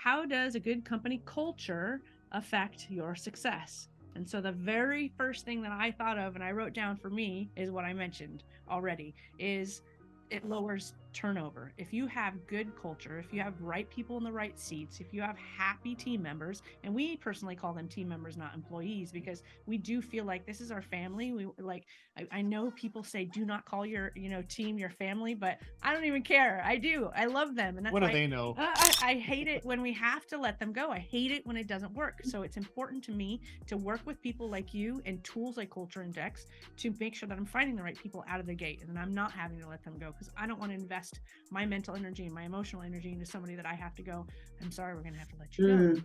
how does a good company culture affect your success? And so the very first thing that I thought of and I wrote down for me is what I mentioned already, is it lowers turnover. If you have good culture, if you have right people in the right seats, if you have happy team members, and we personally call them team members, not employees, because we do feel like this is our family. We like, I know people say, do not call your, team your family, but I don't even care. I do. I love them. And that's What do why they know? I hate it when we have to let them go. I hate it when it doesn't work. So it's important to me to work with people like you and tools like Culture Index to make sure that I'm finding the right people out of the gate and I'm not having to let them go, because I don't want to invest my mental energy and my emotional energy into somebody that I have to go, I'm sorry, we're going to have to let you go.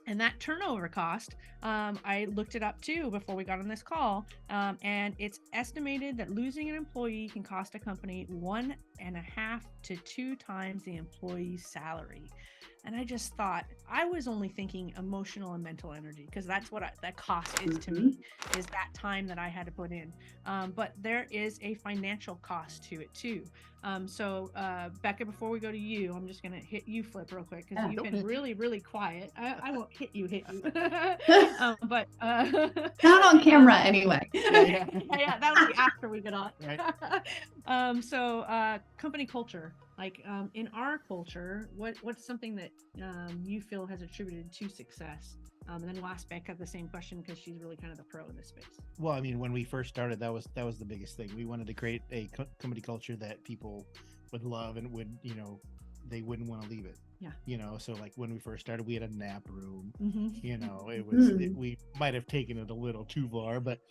And that turnover cost, I looked it up too before we got on this call, and it's estimated that losing an employee can cost a company 1.5 to 2 times the employee's salary. And I just thought, I was only thinking emotional and mental energy, because that's what that cost is to me, is that time that I had to put in. But there is a financial cost to it too. So Beka, before we go to you, I'm just going to hit you, Flip, real quick, because you've been really, really quiet. I won't hit you. But not on camera anyway. Yeah, that'll be after we get on. Right. So company culture, like in our culture, what's something that you feel has attributed to success? And then we'll ask Beka the same question, because she's really kind of the pro in this space. Well, I mean, when we first started, that was the biggest thing. We wanted to create a company culture that people would love and would, they wouldn't want to leave it. Yeah. So like when we first started, we had a nap room. Mm-hmm. It was we might have taken it a little too far, but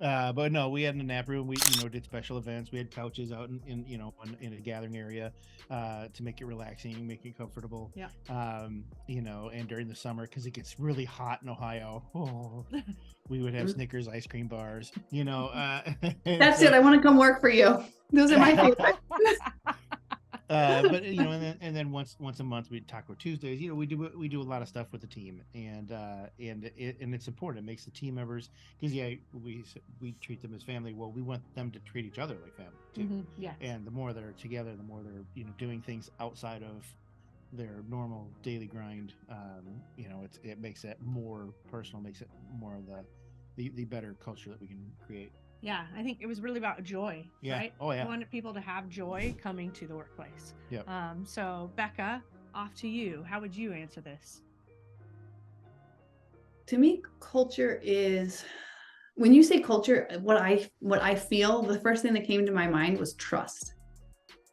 no, we had a nap room. We did special events. We had couches out in a gathering area to make it relaxing, make it comfortable. Yeah. And during the summer, because it gets really hot in Ohio, we would have Snickers ice cream bars. That's it. I want to come work for you. Those are my favorite. But and then once a month we Taco Tuesdays. We do a lot of stuff with the team, and it's important. It makes the team members, because we treat them as family. Well, we want them to treat each other like family too. Yeah. And the more they're together, the more they're doing things outside of their normal daily grind. It makes it more personal, makes it more of the better culture that we can create. Yeah, I think it was really about joy, right? Oh, yeah. We wanted people to have joy coming to the workplace. Yeah. So Beka, off to you. How would you answer this? To me, culture is, when you say culture, what I feel, the first thing that came to my mind was trust.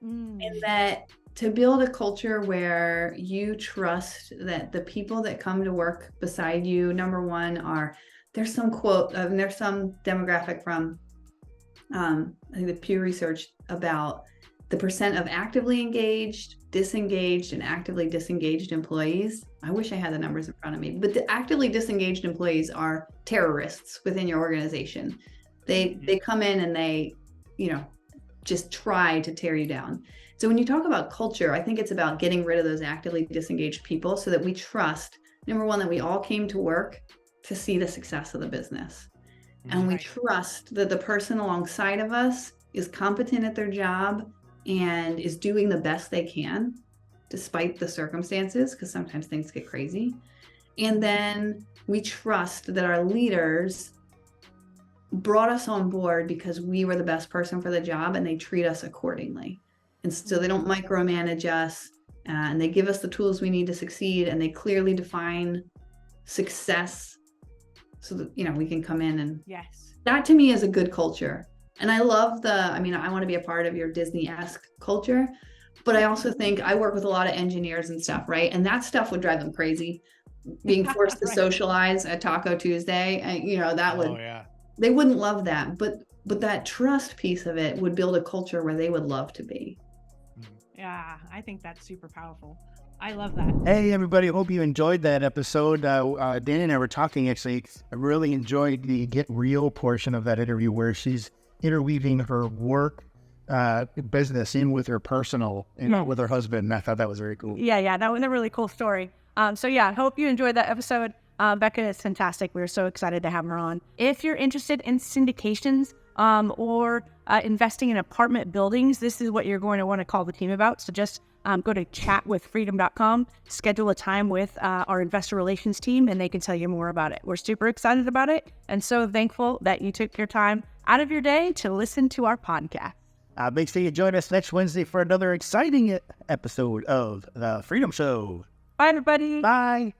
And that to build a culture where you trust that the people that come to work beside you, number one, there's some quote, there's some demographic from, I think the Pew Research about the percent of actively engaged, disengaged, and actively disengaged employees. I wish I had the numbers in front of me, but the actively disengaged employees are terrorists within your organization. They come in and they, just try to tear you down. So when you talk about culture, I think it's about getting rid of those actively disengaged people so that we trust, number one, that we all came to work to see the success of the business. And we trust that the person alongside of us is competent at their job and is doing the best they can, despite the circumstances, because sometimes things get crazy. And then we trust that our leaders brought us on board because we were the best person for the job, and they treat us accordingly. And so they don't micromanage us, and they give us the tools we need to succeed, and they clearly define success so that, we can come in and that to me is a good culture. And I love I want to be a part of your Disney-esque culture, but I also think I work with a lot of engineers and stuff, right? And that stuff would drive them crazy, being forced to socialize at Taco Tuesday. And, they wouldn't love that, but that trust piece of it would build a culture where they would love to be. Yeah, I think that's super powerful. I love that. Hey, everybody. Hope you enjoyed that episode. Dani and I were talking, actually. I really enjoyed the Get Real portion of that interview where she's interweaving her work business in with her personal, with her husband. I thought that was very cool. Yeah, that was a really cool story. So I hope you enjoyed that episode. Beka is fantastic. We're so excited to have her on. If you're interested in syndications or investing in apartment buildings, this is what you're going to want to call the team about. So just go to chatwithfreedom.com, schedule a time with our investor relations team, and they can tell you more about it. We're super excited about it and so thankful that you took your time out of your day to listen to our podcast. Make sure you join us next Wednesday for another exciting episode of The Freedom Show. Bye, everybody. Bye.